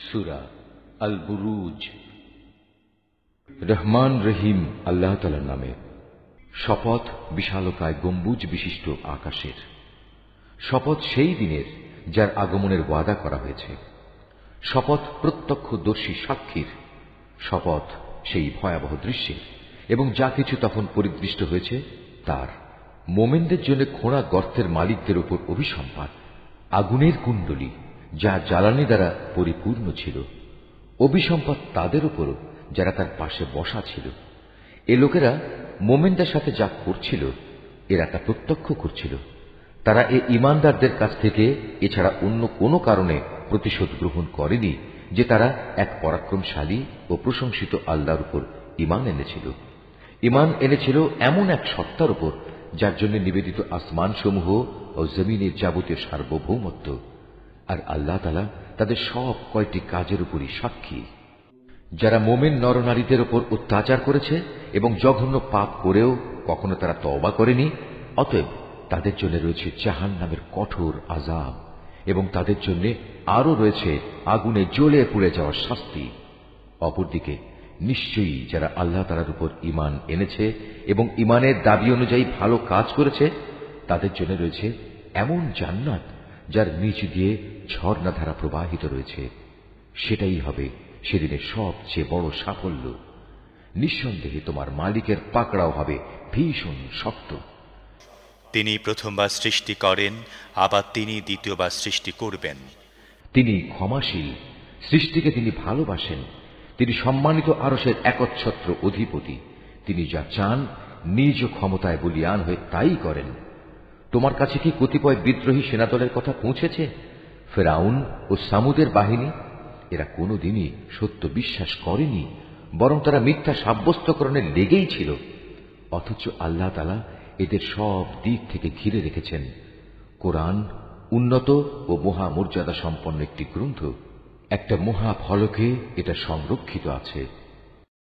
সূরা আল বুরুজ। রহমান রহিম আল্লাহ তাআলার নামে। শপথ বিশালকায় গম্বুজ বিশিষ্ট আকাশের। শপথ সেই দিনের যার আগমনের ওয়াদা করা হয়েছে। শপথ প্রত্যক্ষদর্শী সাক্ষীর। শপথ সেই ভয়াবহ দৃশ্যের এবং যা কিছু তখন পরিদৃষ্ট হয়েছে তার। মোমেনদের জন্য খোঁড়া গর্তের মালিকদের উপর অভিসম্পাত। আগুনের কুণ্ডলী যা জ্বালানি দ্বারা পরিপূর্ণ ছিল। অভিসম্পাত তাদের উপর যারা তার পাশে বসা ছিল। এ লোকেরা মোমেনদের সাথে যা করছিল এরা তা প্রত্যক্ষ করছিল। তারা এ ঈমানদারদের কাছ থেকে এছাড়া অন্য কোনো কারণে প্রতিশোধ গ্রহণ করেনি যে তারা এক পরাক্রমশালী ও প্রশংসিত আল্লাহর উপর ঈমান এনেছিল। ঈমান এনেছিল এমন এক সত্তার উপর যার জন্য নিবেদিত আসমানসমূহ ও জমিনের যাবতীয় সার্বভৌমত্ব। আর আল্লাহ তাআলা তাদের সব কয়টি কাজের উপরই সাক্ষী। যারা মোমেন নরনারীদের উপর অত্যাচার করেছে এবং জঘন্য পাপ করেও কখনো তারা তওবা করেনি, অতএব তাদের জন্য রয়েছে জাহান্নামের কঠোর আযাব এবং তাদের জন্য আরো রয়েছে আগুনে জ্বলে পুড়ে যাওয়ার শাস্তি। অপরদিকে নিশ্চয়ই যারা আল্লাহ তাআলার উপর ঈমান এনেছে এবং ঈমানের দাবি অনুযায়ী ভালো কাজ করেছে তাদের জন্য রয়েছে এমন জান্নাত যার নিচ দিয়ে ঝর্ণাধারা প্রবাহিত রয়েছে। সেটাই হবে সেদিনের সবচেয়ে বড় সাফল্য। নিঃসন্দেহে তোমার মালিকের পাকড়াও হবে ভীষণ শক্ত। তিনি প্রথমবার সৃষ্টি করেন, আবার তিনি দ্বিতীয়বার সৃষ্টি করবেন। তিনি ক্ষমাশীল, সৃষ্টিকে তিনি ভালোবাসেন। তিনি সম্মানিত আরশের একচ্ছত্র অধিপতি। তিনি যা চান নিজ ক্ষমতায় বলীয়ান হয়ে তাই করেন। তোমার কাছে কি কতিপয় বিদ্রোহী সেনাদলের কথা পৌঁছেছে? ফেরাউন ও সামুদের বাহিনী, এরা কোনোদিনই সত্য বিশ্বাস করেনি, বরং তারা মিথ্যা সাব্যস্তকরণে লেগেই ছিল। অথচ আল্লাহ তাআলা এদের সব দিক থেকে ঘিরে রেখেছেন। কোরআন উন্নত ও মহামর্যাদা সম্পন্ন একটি গ্রন্থ। একটা মহা ফলকে এটা সংরক্ষিত আছে।